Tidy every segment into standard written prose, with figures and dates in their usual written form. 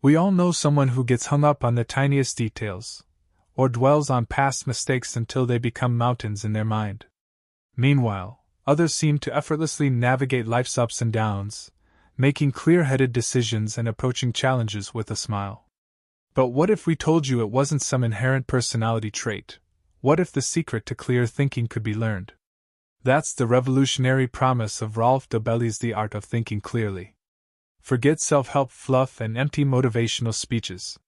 We all know someone who gets hung up on the tiniest details, or dwells on past mistakes until they become mountains in their mind. Meanwhile, others seem to effortlessly navigate life's ups and downs, making clear-headed decisions and approaching challenges with a smile. But what if we told you it wasn't some inherent personality trait? What if the secret to clear thinking could be learned? That's the revolutionary promise of Rolf Dobelli's The Art of Thinking Clearly. Forget self-help fluff and empty motivational speeches.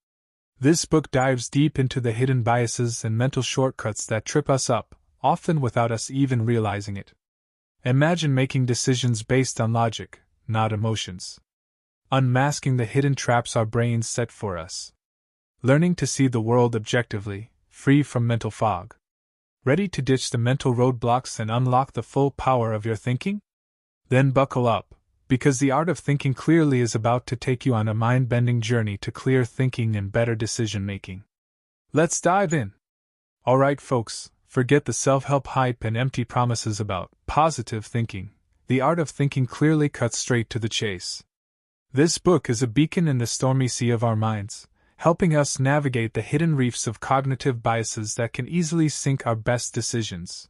This book dives deep into the hidden biases and mental shortcuts that trip us up, often without us even realizing it. Imagine making decisions based on logic, not emotions. Unmasking the hidden traps our brains set for us. Learning to see the world objectively, free from mental fog. Ready to ditch the mental roadblocks and unlock the full power of your thinking? Then buckle up, because The Art of Thinking Clearly is about to take you on a mind-bending journey to clear thinking and better decision-making. Let's dive in! Alright folks, forget the self-help hype and empty promises about positive thinking. The Art of Thinking Clearly cuts straight to the chase. This book is a beacon in the stormy sea of our minds, helping us navigate the hidden reefs of cognitive biases that can easily sink our best decisions.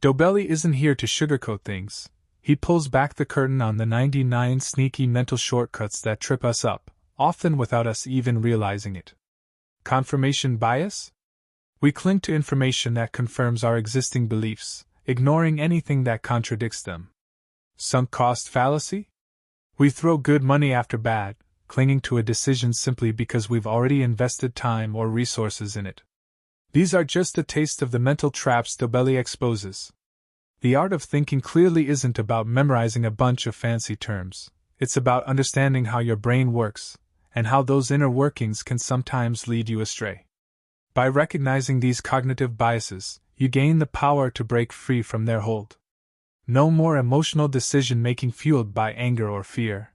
Dobelli isn't here to sugarcoat things. He pulls back the curtain on the 99 sneaky mental shortcuts that trip us up, often without us even realizing it. Confirmation bias? We cling to information that confirms our existing beliefs, ignoring anything that contradicts them. Sunk cost fallacy? We throw good money after bad, clinging to a decision simply because we've already invested time or resources in it. These are just a taste of the mental traps Dobelli exposes. The Art of Thinking Clearly isn't about memorizing a bunch of fancy terms. It's about understanding how your brain works, and how those inner workings can sometimes lead you astray. By recognizing these cognitive biases, you gain the power to break free from their hold. No more emotional decision-making fueled by anger or fear.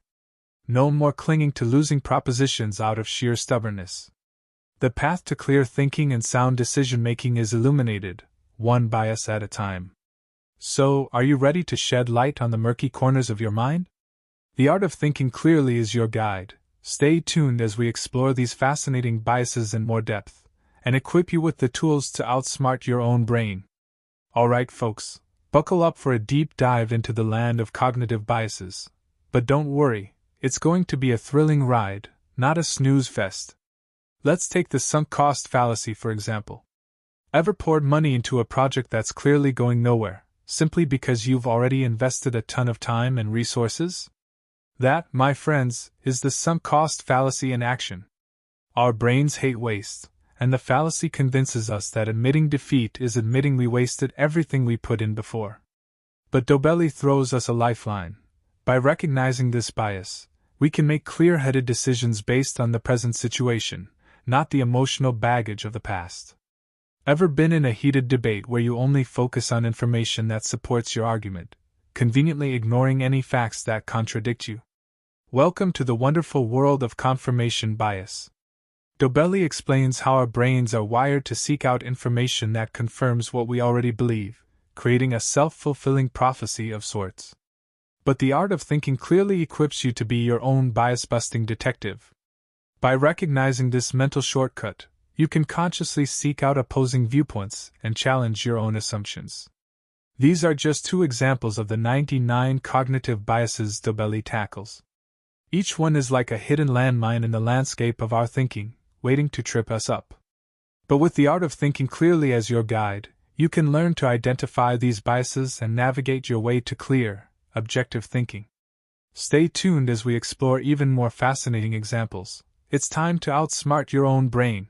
No more clinging to losing propositions out of sheer stubbornness. The path to clear thinking and sound decision-making is illuminated, one bias at a time. So, are you ready to shed light on the murky corners of your mind? The Art of Thinking Clearly is your guide. Stay tuned as we explore these fascinating biases in more depth, and equip you with the tools to outsmart your own brain. Alright folks, buckle up for a deep dive into the land of cognitive biases. But don't worry, it's going to be a thrilling ride, not a snooze fest. Let's take the sunk cost fallacy for example. Ever poured money into a project that's clearly going nowhere, simply because you've already invested a ton of time and resources? That, my friends, is the sunk cost fallacy in action. Our brains hate waste, and the fallacy convinces us that admitting defeat is admitting we wasted everything we put in before. But Dobelli throws us a lifeline. By recognizing this bias, we can make clear-headed decisions based on the present situation, not the emotional baggage of the past. Ever been in a heated debate where you only focus on information that supports your argument, conveniently ignoring any facts that contradict you? Welcome to the wonderful world of confirmation bias. Dobelli explains how our brains are wired to seek out information that confirms what we already believe, creating a self-fulfilling prophecy of sorts. But the Art of Thinking Clearly equips you to be your own bias-busting detective. By recognizing this mental shortcut, you can consciously seek out opposing viewpoints and challenge your own assumptions. These are just two examples of the 99 cognitive biases Dobelli tackles. Each one is like a hidden landmine in the landscape of our thinking, waiting to trip us up. But with the Art of Thinking Clearly as your guide, you can learn to identify these biases and navigate your way to clear, objective thinking. Stay tuned as we explore even more fascinating examples. It's time to outsmart your own brain.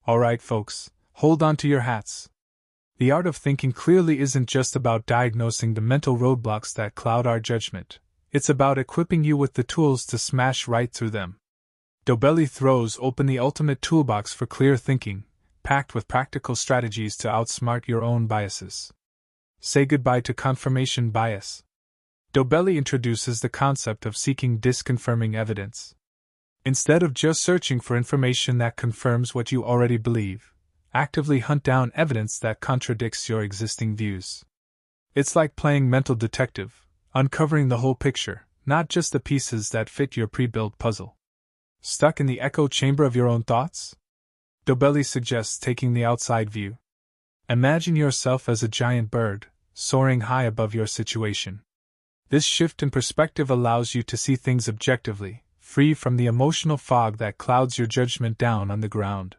Alright folks, hold on to your hats. The Art of Thinking Clearly isn't just about diagnosing the mental roadblocks that cloud our judgment. It's about equipping you with the tools to smash right through them. Dobelli throws open the ultimate toolbox for clear thinking, packed with practical strategies to outsmart your own biases. Say goodbye to confirmation bias. Dobelli introduces the concept of seeking disconfirming evidence. Instead of just searching for information that confirms what you already believe, actively hunt down evidence that contradicts your existing views. It's like playing mental detective, uncovering the whole picture, not just the pieces that fit your pre-built puzzle. Stuck in the echo chamber of your own thoughts? Dobelli suggests taking the outside view. Imagine yourself as a giant bird, soaring high above your situation. This shift in perspective allows you to see things objectively, free from the emotional fog that clouds your judgment down on the ground.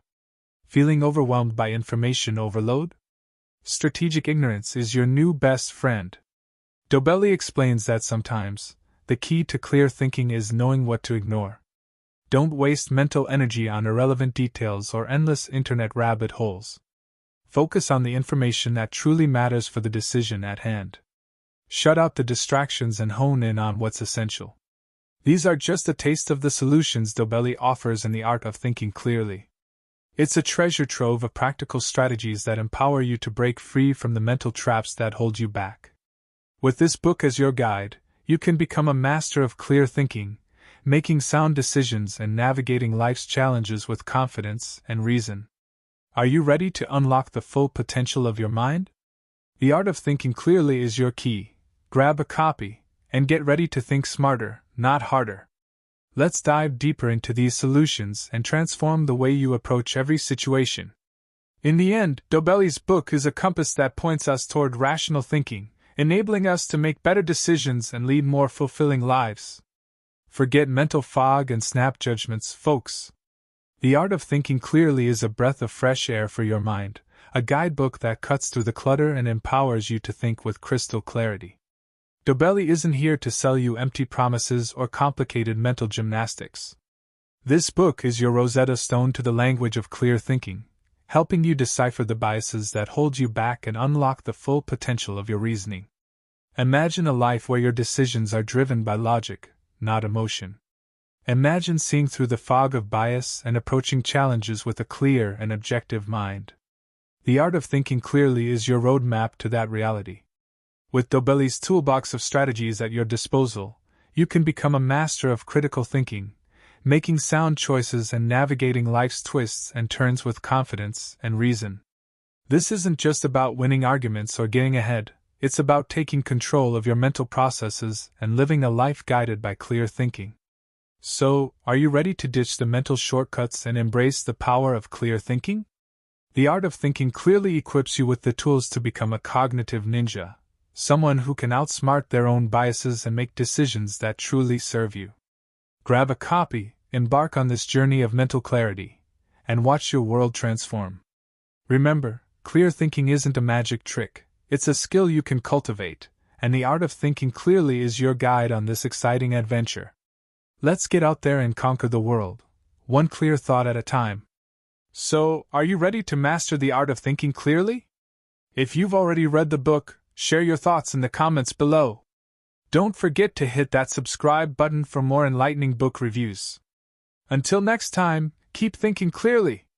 Feeling overwhelmed by information overload? Strategic ignorance is your new best friend. Dobelli explains that sometimes, the key to clear thinking is knowing what to ignore. Don't waste mental energy on irrelevant details or endless internet rabbit holes. Focus on the information that truly matters for the decision at hand. Shut out the distractions and hone in on what's essential. These are just a taste of the solutions Dobelli offers in The Art of Thinking Clearly. It's a treasure trove of practical strategies that empower you to break free from the mental traps that hold you back. With this book as your guide, you can become a master of clear thinking, making sound decisions and navigating life's challenges with confidence and reason. Are you ready to unlock the full potential of your mind? The Art of Thinking Clearly is your key. Grab a copy, and get ready to think smarter, not harder. Let's dive deeper into these solutions and transform the way you approach every situation. In the end, Dobelli's book is a compass that points us toward rational thinking, enabling us to make better decisions and lead more fulfilling lives. Forget mental fog and snap judgments, folks. The Art of Thinking Clearly is a breath of fresh air for your mind, a guidebook that cuts through the clutter and empowers you to think with crystal clarity. Dobelli isn't here to sell you empty promises or complicated mental gymnastics. This book is your Rosetta Stone to the language of clear thinking, helping you decipher the biases that hold you back and unlock the full potential of your reasoning. Imagine a life where your decisions are driven by logic, not emotion. Imagine seeing through the fog of bias and approaching challenges with a clear and objective mind. The Art of Thinking Clearly is your roadmap to that reality. With Dobelli's toolbox of strategies at your disposal, you can become a master of critical thinking, making sound choices and navigating life's twists and turns with confidence and reason. This isn't just about winning arguments or getting ahead, it's about taking control of your mental processes and living a life guided by clear thinking. So, are you ready to ditch the mental shortcuts and embrace the power of clear thinking? The Art of Thinking Clearly equips you with the tools to become a cognitive ninja, someone who can outsmart their own biases and make decisions that truly serve you. Grab a copy, embark on this journey of mental clarity, and watch your world transform. Remember, clear thinking isn't a magic trick, it's a skill you can cultivate, and the Art of Thinking Clearly is your guide on this exciting adventure. Let's get out there and conquer the world, one clear thought at a time. So, are you ready to master the art of thinking clearly? If you've already read the book, share your thoughts in the comments below. Don't forget to hit that subscribe button for more enlightening book reviews. Until next time, keep thinking clearly.